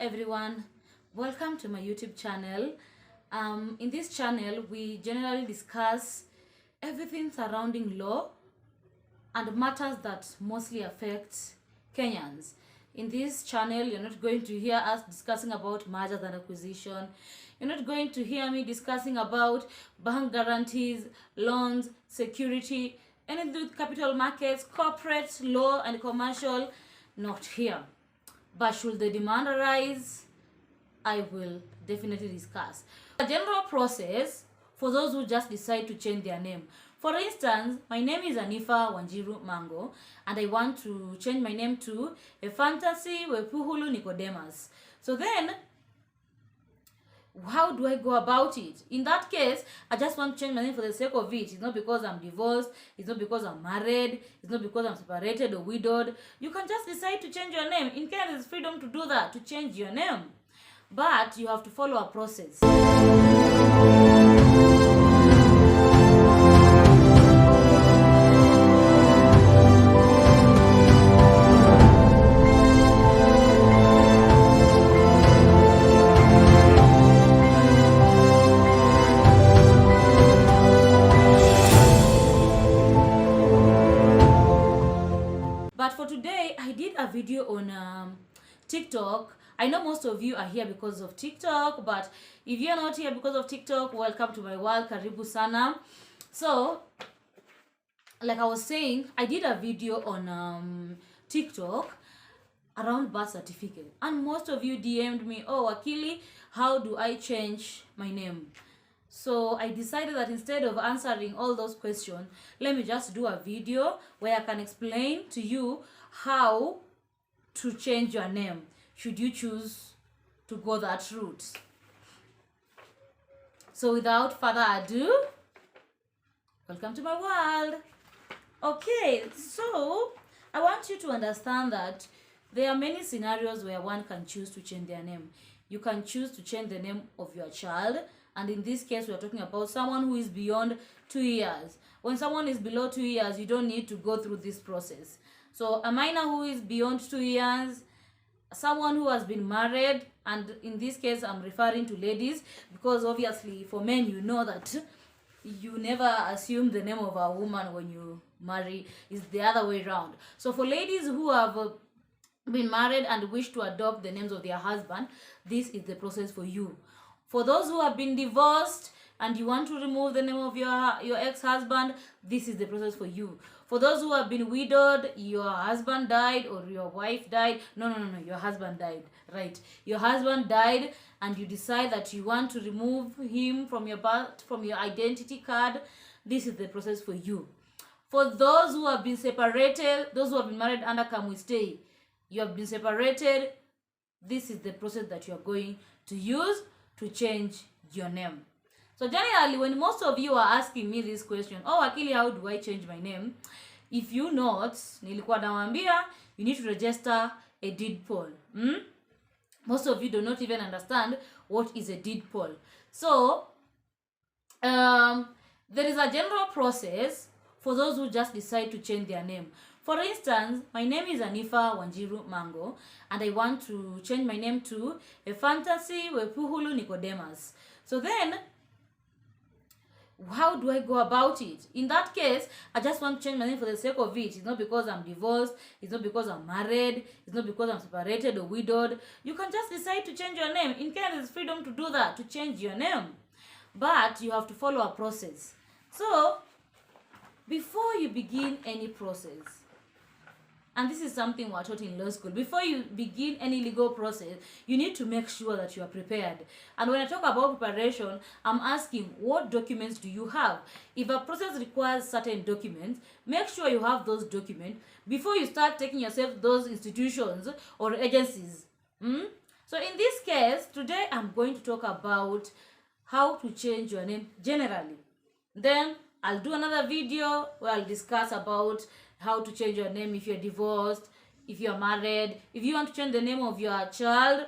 everyone, welcome to my YouTube channel. In this channel we generally discuss everything surrounding law and matters that mostly affect Kenyans. In this channel you're not going to hear us discussing about mergers and acquisition. You're not going to hear me discussing about bank guarantees, loans, security, anything with capital markets, corporate law and commercial. Not here. But should the demand arise, I will definitely discuss. A general process for those who just decide to change their name. For instance, my name is Anifa Wanjiru Mango, and I want to change my name to a fantasy Wepuhulu Nicodemus. So then, how do I go about it? In that case, I just want to change my name for the sake of it. It's not because I'm divorced. It's not because I'm married. It's not because I'm separated or widowed. You can just decide to change your name. In Kenya, there's freedom to do that, to change your name. But you have to follow a process. But for today, I did a video on TikTok. I know most of you are here because of TikTok, but if you're not here because of TikTok, welcome to my world. Karibu sana. So, like I was saying, I did a video on TikTok around birth certificate. And most of you DM'd me, oh, Akili, how do I change my name? So I decided that instead of answering all those questions, let me just do a video where I can explain to you how to change your name, should you choose to go that route. So without further ado, welcome to my world. Okay, so I want you to understand that there are many scenarios where one can choose to change their name. You can choose to change the name of your child. And in this case, we are talking about someone who is beyond 2 years. When someone is below 2 years, you don't need to go through this process. So a minor who is beyond 2 years, someone who has been married, and in this case, I'm referring to ladies, because obviously for men, you know that you never assume the name of a woman when you marry. It's the other way around. So for ladies who have been married and wish to adopt the names of their husband, this is the process for you. For those who have been divorced and you want to remove the name of your ex-husband, this is the process for you. For those who have been widowed, your husband died or your wife died. No, your husband died, right? Your husband died and you decide that you want to remove him from your birth, from your identity card. This is the process for you. For those who have been separated, those who have been married under Come We Stay, you have been separated, this is the process that you are going to use to change your name. So generally, when most of you are asking me this question, oh Akili, how do I change my name? If you not, nilikuwa nawaambia, you need to register a deed poll. Most of you do not even understand what is a deed poll. So, there is a general process for those who just decide to change their name. For instance, my name is Anifa Wanjiru Mango, and I want to change my name to a fantasy Wepuhulu Nicodemus. So then, how do I go about it? In that case, I just want to change my name for the sake of it. It's not because I'm divorced. It's not because I'm married. It's not because I'm separated or widowed. You can just decide to change your name. In Kenya, there's freedom to do that, to change your name. But you have to follow a process. So, before you begin any process, and this is something we're taught in law school, before you begin any legal process, you need to make sure that you are prepared. And when I talk about preparation, I'm asking, what documents do you have? If a process requires certain documents, make sure you have those documents before you start taking yourself to those institutions or agencies. So in this case, today I'm going to talk about how to change your name generally. Then I'll do another video where I'll discuss about how to change your name if you're divorced, if you're married, if you want to change the name of your child.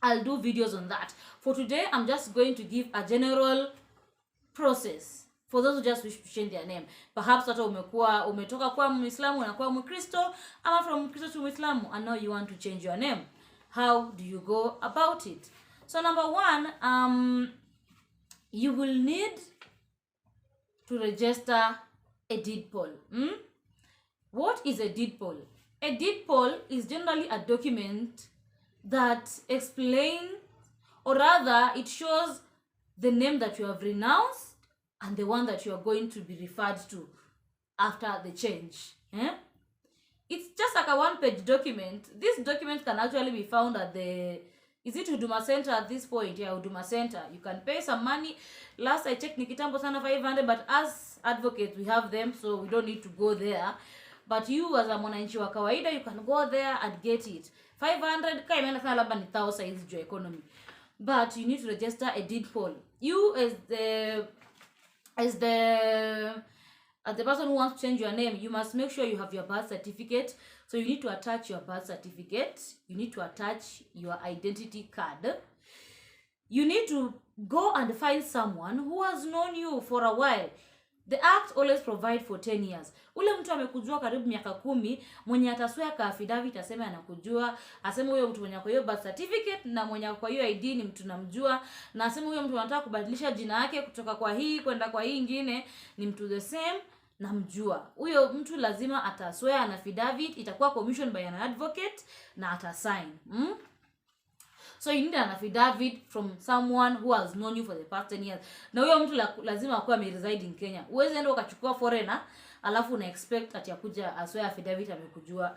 I'll do videos on that. For today, I'm just going to give a general process for those who just wish to change their name. Perhaps hata umetoka kwa Muislamu na kwa Mkristo, ama from Mkristo to Muislamu, and now you want to change your name. how do you go about it? So number one, you will need to register a deed poll. What is a deed poll? A deed poll is generally a document that explains, or rather it shows the name that you have renounced and the one that you are going to be referred to after the change. It's just like a one-page document. This document can actually be found at the, is it Huduma Center at this point? Yeah, Huduma Center. You can pay some money. Last I checked, ni kitambo sana 500, but as advocates we have them, so we don't need to go there. But you as a mwananchi wa kawaida, you can go there and get it. 500 kai imeenda sana labda ni 1000 hizi juu economy. But you need to register a deed poll. You as the person who wants to change your name, you must make sure you have your birth certificate. So you need to attach your birth certificate. You need to attach your identity card. You need to go and find someone who has known you for a while. The act always provide for 10 years. Ule mtu amekujua karibu miaka 10, mwenye ataswea ka affidavit aseme anakujua, aseme huyo mtu mwenye kwa hiyo birth certificate na mwenye kwa hiyo ID ni mtu namjua, na aseme huyo mtu anataka kubadilisha jina yake kutoka kwa hii kwenda kwa hii nyingine ni mtu the same namjua. Huyo mtu lazima ataswea an affidavit, itakuwa commissioned by an advocate na atasign. So you need an affidavit from someone who has known you for the past 10 years. Na huyo mtu lazima akuwe reside in Kenya. Uweze enda ukachukua foreigner alafu una expect ati akuja aswea affidavit amekujua.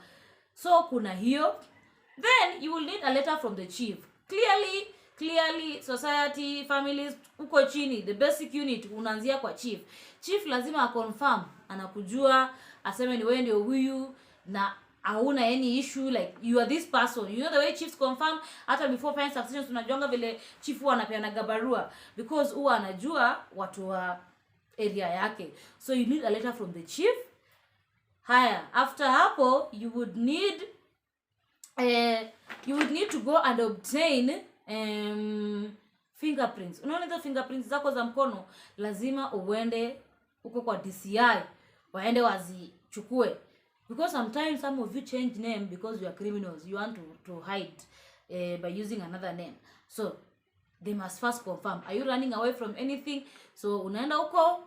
So kuna hiyo. Then you will need a letter from the chief. Clearly society, families, uko chini, the basic unit unaanzia kwa chief. Chief lazima confirm anakujua, aseme ni wewe ndio huyu na hauna any issue, like you are this person. You know the way chiefs confirm, hata before fine succession tunajuanga vile chief huwa anapeana gabarua because huwa anajua watu wa area yake. So you need a letter from the chief. Haya, after hapo you would need to go and obtain fingerprints. Unaona hizo fingerprints zako za mkono lazima uende uko kwa DCI waende wazichukue, because sometimes some of you change name because you are criminals, you want to hide by using another name. So they must first confirm, are you running away from anything? So unaenda huko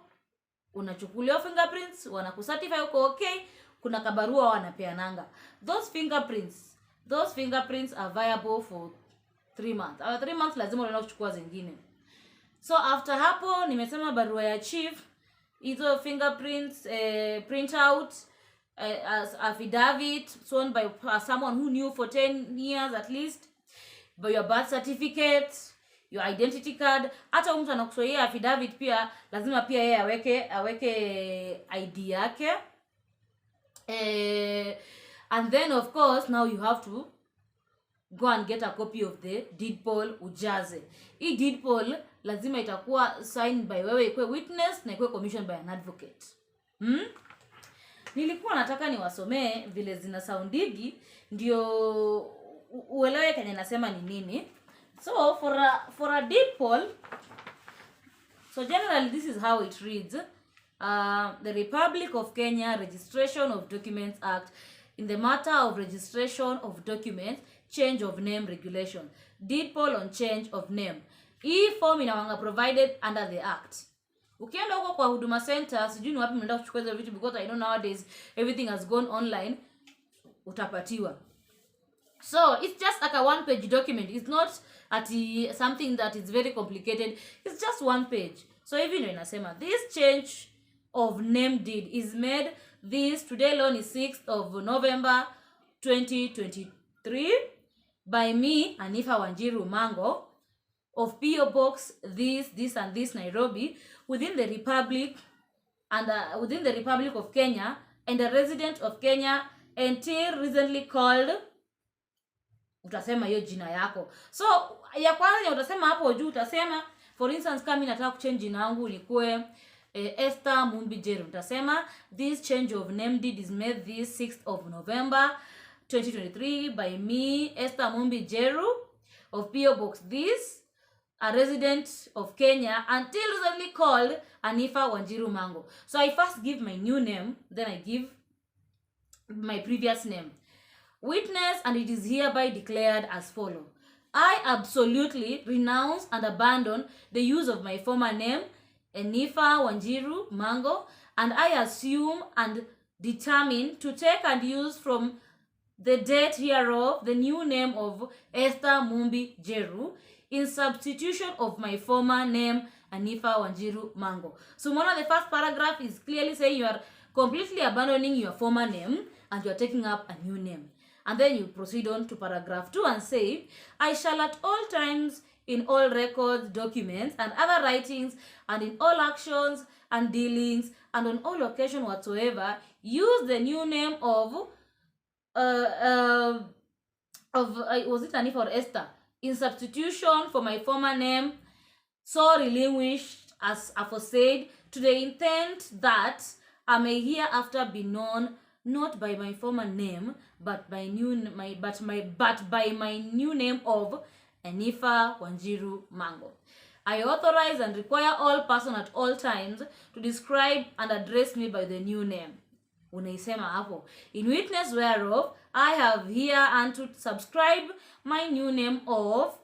unachukulia fingerprints, wanakucertify uko okay, kuna kabarua wanapeananga. Those fingerprints are viable for 3 months. 3 months lazima unaenda kuchukua zingine. So after hapo nimesema barua ya chief, hizo fingerprints, print out, as affidavit sworn by someone who knew for 10 years at least, by your birth certificate, your identity card. Hata mtu anakushoia affidavit pia lazima pia yeye aweke ID yake. And then of course now you have to go and get a copy of the deed poll ujaze. Hii deed poll lazima itakuwa signed by wewe, ikuwe witness na ikuwe commissioned by an advocate. Nilikuwa nataka niwasomee vile zina soundigi ndio uelewe kwenye nasema ni nini. So for a deed poll, so generally this is how it reads. The Republic of Kenya Registration of Documents Act, in the matter of registration of documents, change of name regulation, deed poll on change of name. Hii form inawanga provided under the act. Ukienda huko kwa Huduma Center, sijui ni wapi mnaenda kuchukua hizo vitu because I know nowadays everything has gone online, utapatiwa. So it's just like a one page document. It's not something that is very complicated. It's just one page. So hivi ndio inasema, this change of name deed is made this today loan is 6th of November 2023 by me, Anifa Wanjiru Mango, of PO Box this and this Nairobi, within the Republic of Kenya, and a resident of Kenya until recently called. Utasema hiyo jina yako. So ya kwanza utasema hapo juu utasema, for instance kama nataka kuchange jina langu likuwe Esther Mumbi Jeru, utasema this change of name deed is made this 6th of November 2023 by me, Esther Mumbi Jeru, of PO Box this, a resident of Kenya until recently called Anifa Wanjiru Mango. So I first give my new name, then I give my previous name. Witness, and it is hereby declared as follows. I absolutely renounce and abandon the use of my former name, Enifa Wanjiru Mango, and I assume and determine to take and use from the date hereof the new name of Esther Mumbi Jeru in substitution of my former name, Enifa Wanjiru Mango. So one of the first paragraph is clearly saying you are completely abandoning your former name and you are taking up a new name. And then you proceed on to paragraph 2 and say, I shall at all times, in all records, documents, and other writings, and in all actions and dealings, and on all occasion whatsoever, use the new name of was it Anifa or Esther, in substitution for my former name, so relinquished as aforesaid, to the intent that I may hereafter be known not by my former name, but by my new name of Enifa Wanjiru Mango. I authorize and require all persons at all times to describe and address me by the new name. Unaisema hapo. In witness whereof, I have hereunto subscribed my new name of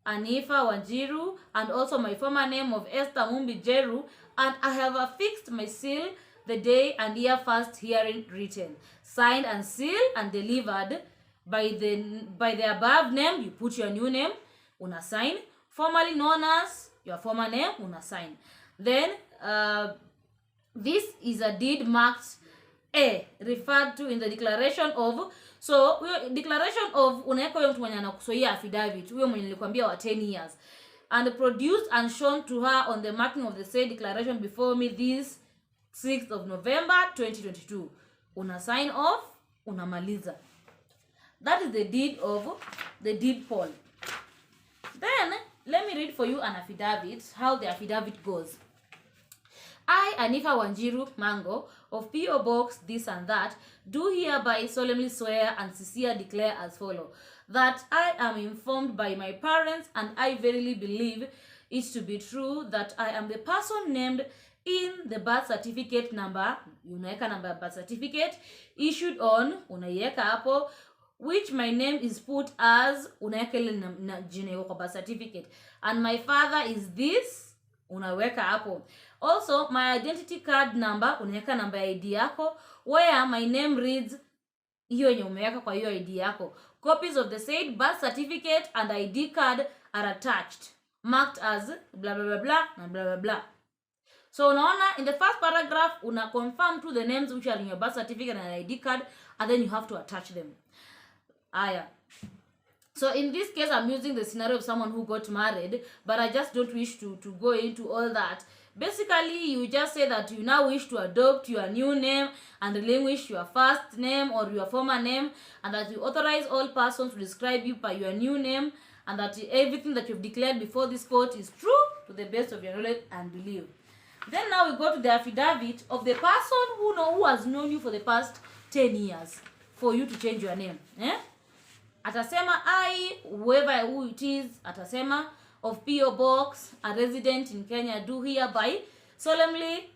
Enifa Wanjiru, and also my former name of Esther Mumbi Jeru, and I have affixed my seal the day and year first herein written, signed and sealed and delivered by the above name. You put your new name, una sign, formerly known as your former name, una sign. Then this is a deed marked A, referred to in the declaration of. So declaration of unaweka huyo mtu mwenye anakusoia affidavit, huyo mwenye nilikwambia wa 10 years, and produced and shown to her on the marking of the said declaration before me this 6th of November 2022. Una sign off, unamaliza. That is the deed poll. Then let me read for you an affidavit, how the affidavit goes. I, Enifa Wanjiru Mango, of P.O. Box this and that, do hereby solemnly swear and sincerely declare as follows, that I am informed by my parents, and I verily believe it to be true, that I am the person named in the birth certificate number, unaweka number birth certificate, issued on, unaiweka hapo, which my name is put as, unaweka ile na jina kwa birth certificate, and my father is this, unaweka hapo. Also, my identity card number, unaweka namba ya ID yako, where my name reads, hiyo yenye umeweka kwa hiyo ID yako. Copies of the said birth certificate and ID card are attached, marked as blah blah blah blah and blah blah blah. So unaona, in the first paragraph, una confirm to the names which are in your birth certificate and ID card, and then you have to attach them. Aya. So in this case, I'm using the scenario of someone who got married, but I just don't wish to go into all that. Basically, you just say that you now wish to adopt your new name and relinquish your first name or your former name, and that you authorize all persons to describe you by your new name, and that everything that you've declared before this court is true to the best of your knowledge and belief. Then now we go to the affidavit of the person who has known you for the past 10 years for you to change your name. Atasema I, whoever who it is, atasema of P.O. Box, a resident in Kenya, do hereby solemnly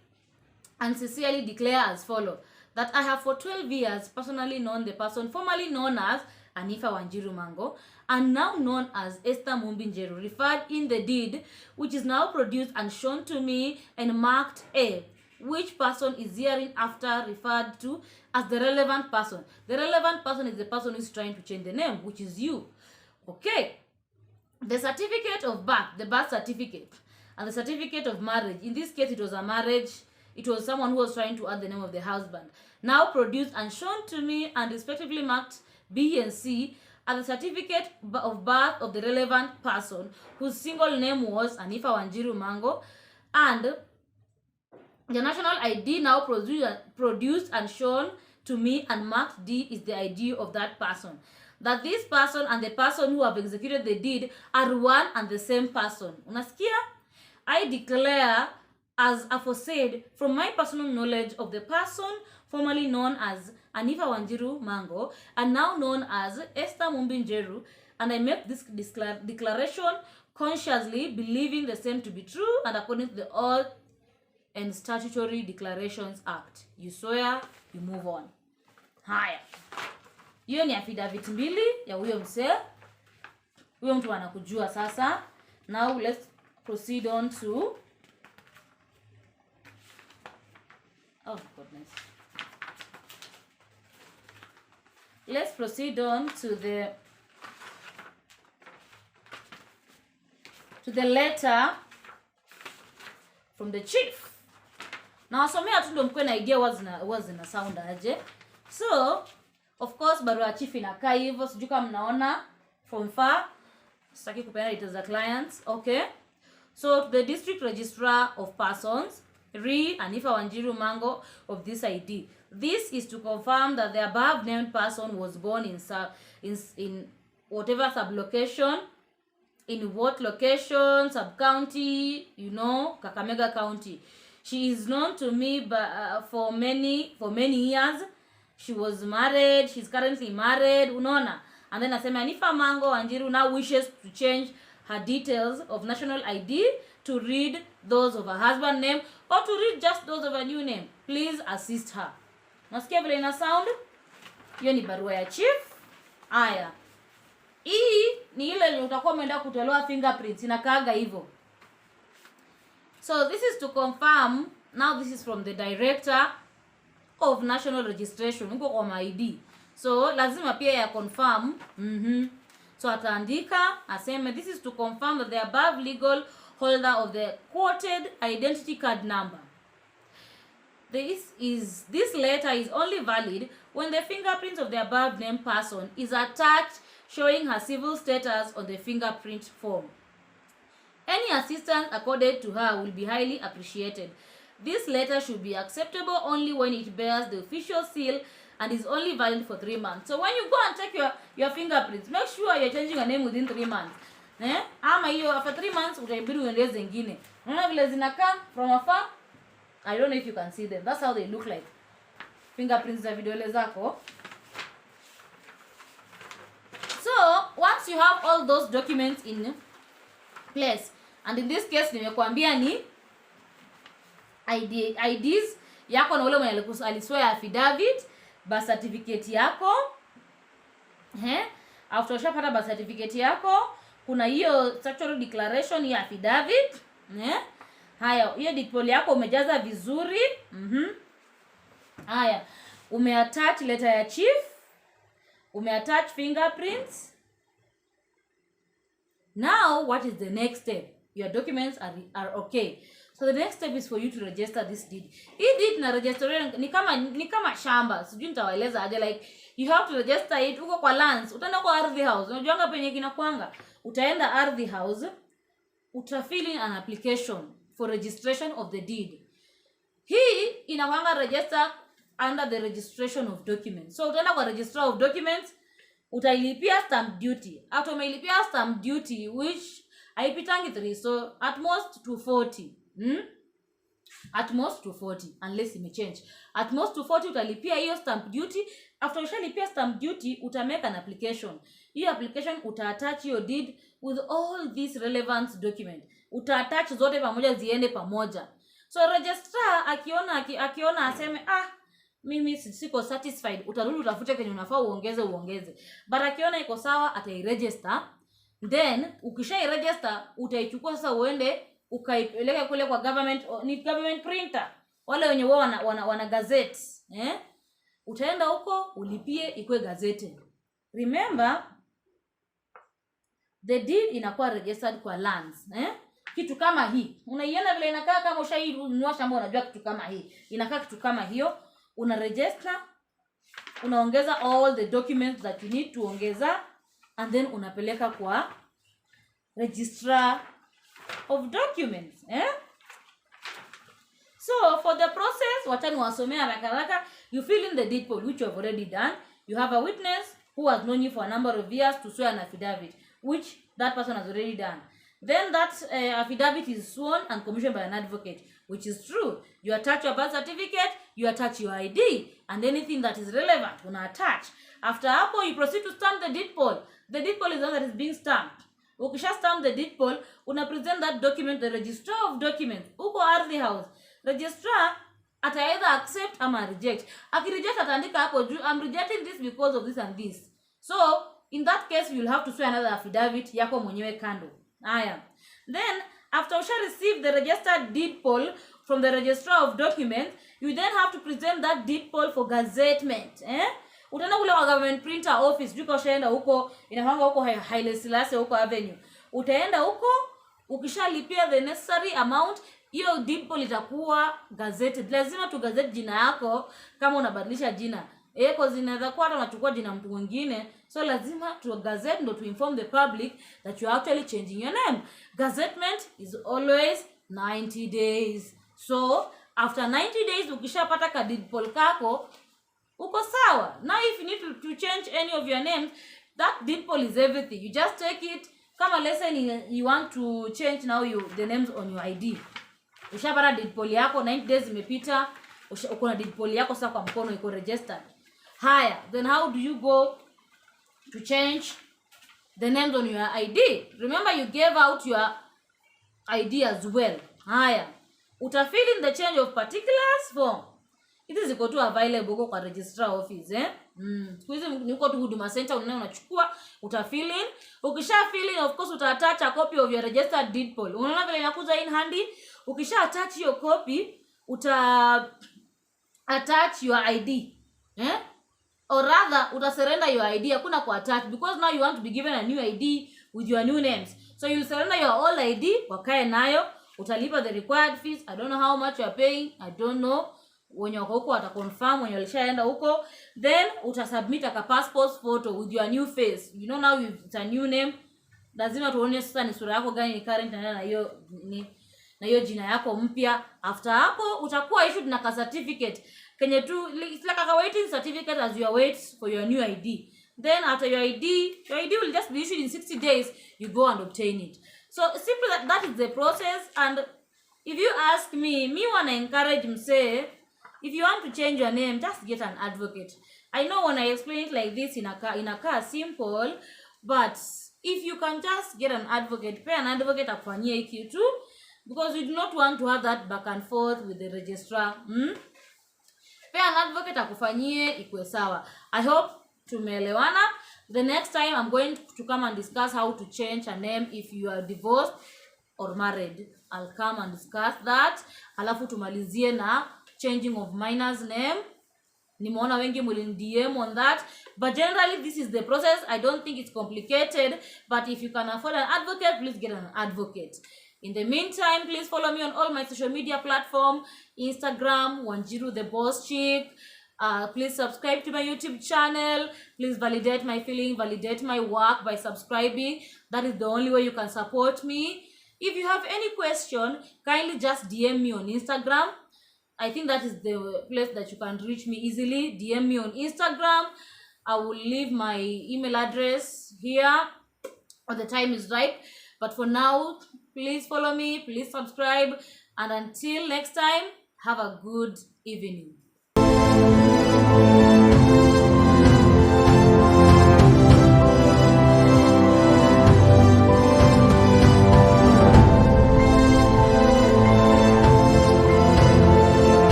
and sincerely declare as follows, that I have for 12 years personally known the person formerly known as Enifa Wanjiru Mango, and now known as Esther Mumbi Jeru, referred in the deed, which is now produced and shown to me and marked A, which person is herein after referred to as the relevant person. The relevant person is the person who is trying to change the name, which is you. Okay. The certificate of birth, the birth certificate, and the certificate of marriage. In this case, it was a marriage. It was someone who was trying to add the name of the husband. Now produced and shown to me and respectively marked B and C, and the certificate of birth of the relevant person whose single name was Enifa Wanjiru Mango, and the national ID now produced and shown to me and marked D is the ID of that person. That this person and the person who have executed the deed are one and the same person. Unasikia? I declare as aforesaid from my personal knowledge of the person formerly known as Enifa Wanjiru Mango and now known as Esther Mumbi Jeru, and I make this declaration consciously believing the same to be true and according to the Oath and Statutory Declarations Act. You swear, you move on. Higher. Hiyo ni affidavit mbili ya huyo msee. Huyo mtu anakujua sasa. Now let's proceed on to let's proceed on to the letter from the chief. Na wasomea tu ndio mkwe na idea huwa zina sound aje. So of course barua ya chief inakaa hivyo, sijui kama mnaona from far. Sitaki kupeana details za clients. Okay. So to the district registrar of persons, Re Anifa Wanjiru Mango of this ID. This is to confirm that the above named person was born in whatever sublocation, in what location, sub-county, Kakamega County. She is known to me for many years. She was married. She's currently married. Unaona? And then Asema Anifa Mango Wanjiru now wishes to change her details of national ID to read those of her husband name or to read just those of a new name. Please assist her. Nasikia vile ina sound? Hiyo ni barua ya chief. Aya. Hii ni ile utakuwa umeenda kutolewa fingerprints, inakaaga hivyo. So this is to confirm. Now this is from the director of national registration. Uko kwa ID. So lazima pia ya confirm. So ataandika aseme this is to confirm that the above legal holder of the quoted identity card number. This letter is only valid when the fingerprint of the above named person is attached showing her civil status on the fingerprint form. Any assistance accorded to her will be highly appreciated. This letter should be acceptable only when it bears the official seal and is only valid for 3 months. So when you go and check your fingerprints, make sure you're changing your name within 3 months. Ama hiyo after 3 months utaibidi uende zingine. Unaona vile zinakaa from afar? I don't know if you can see them. That's how they look like. Fingerprints za vidole zako. So, once you have all those documents in place, and in this case nimekuambia ni IDs yako na ule mwenye aliswea affidavit, birth certificate yako. After ushapata birth certificate yako, kuna hiyo statutory declaration ya affidavit. Haya, hiyo dipol yako umejaza vizuri. Haya, umeattach letter ya chief, umeattach fingerprints. Now, what is the next step? Your documents are okay. So the next step is for you to register this deed. Hii deed na register ni kama shamba. Sijui nitawaeleza aje, like you have to register it uko kwa lands. Utaenda kwa ardhi house. Unajuanga penye kinakuanga. Utaenda ardhi house, utafill in an application for registration of the deed. Hii inakuanga register under the registration of documents. So utaenda kwa registrar of documents, utailipia stamp duty. After umeilipia stamp duty, which haipitangi 3, so at most 240. At most 240 unless it may change. At most 240 utalipia hiyo stamp duty. After ushalipia stamp duty, utamake an application. Hiyo application utaattach your deed with all these relevant document. Utaattach zote pamoja ziende pamoja. So registrar akiona aseme mimi siko satisfied, utarudi utafute kwenye unafaa uongeze. But akiona iko sawa atairegister. Then ukishairegister utaichukua sasa uende ukaipeleka kule kwa government printer. Wale wenye wao wana gazette, utaenda huko ulipie ikue gazette. Remember, the deed inakuwa registered kwa lands, kitu kama hii. Unaiona vile inakaa kama ushainunua shamba, unajua kitu kama hii. Inakaa kitu kama hiyo. Una register, unaongeza all the documents that you need to ongeza, and then unapeleka kwa registrar of documents. So for the process, watani wasomea haraka, you fill in the deed poll, which you have already done. You have a witness who has known you for a number of years to swear an affidavit, which that person has already done. Then that affidavit is sworn and commissioned by an advocate, which is true. You attach your birth certificate, you attach your ID, and anything that is relevant, una attach. After hapo, you proceed to stamp the deed poll. The deed poll is the one that is being stamped. Ukisha stamp the deed poll, una present that document, the registrar of documents. Uko ardhi house. Registrar ata either accept ama reject. Akireject ataandika hapo juu, I'm rejecting this because of this and this. So in that case you will have to swear another affidavit yako mwenyewe kando. Haya, then after you shall receive the registered deed poll from the registrar of documents, you then have to present that deed poll for gazettement. Utaenda kule wa government printer office, juko ushaenda huko, inafanga huko Haile Selassie huko Avenue. Utaenda huko, ukishalipia the necessary amount, hiyo deed poll itakuwa gazetted. Lazima tu gazette jina yako kama unabadilisha jina. Kwa zinaweza kuwa hata unachukua jina mtu mwingine. So lazima tu gazette ndo to inform the public that you are actually changing your name. Gazettement is always 90 days. So after 90 days ukishapata ka deed poll kako, uko sawa. Now if you need to change any of your names, that deed poll is everything. You just take it. Kama lesson you want to change now the names on your ID. Ushapata deed poll yako, 90 days imepita, uko na deed poll yako sasa kwa mkono iko registered. Haya, then how do you go to change the names on your ID? Remember you gave out your ID as well. Haya, utafill in the change of particulars form. It is iko tu available kwa registrar office. Siku hizi niko tu Huduma Center unachukua, utafill in. Ukisha fill in, of course attach a copy of your registered deed poll. Unaona vile inakuja in handy. Ukisha attach your copy, attach your ID. Or rather surrender your ID. Hakuna ku attach because now you want to be given a new ID with your new names. So you surrender your old ID, wakae nayo, utalipa the required fees. I don't know how much you are paying. I don't know. When you huko ataconfirm when you alishaenda huko, then utasubmit a passport photo with your new face. You know now it's a new name. Lazima tuone sasa ni sura yako gani ni current na hiyo jina yako mpya. After hapo utakuwa issued na ka certificate. Kenye tu it's like a waiting certificate as you wait for your new ID. Then after your ID will just be issued in 60 days. You go and obtain it. So simply that is the process. And if you ask me wanna encourage msee, if you want to change your name, just get an advocate. I know when I explain it like this in a car simple, but if you can just get an advocate, pay an advocate akufanyie hiki tu, because we do not want to have that back and forth with the registrar. Pay an advocate akufanyie ikuwe sawa. I hope tumeelewana. The next time I'm going to come and discuss how to change a name if you are divorced or married. I'll come and discuss that. Alafu tumalizie na changing of minor's name. Nimeona wengi mulin DM on that, but generally this is the process. I don't think it's complicated, but if you can afford an advocate, please get an advocate. In the meantime, please follow me on all my social media platforms, Instagram, Wanjiru the Boss Chick. Please subscribe to my YouTube channel. Please validate my feeling, validate my work by subscribing. That is the only way you can support me. If you have any question, kindly just DM me on Instagram. I think that is the place that you can reach me easily. DM me on Instagram. I will leave my email address here when the time is right. But for now, please follow me, please subscribe. And until next time, have a good evening.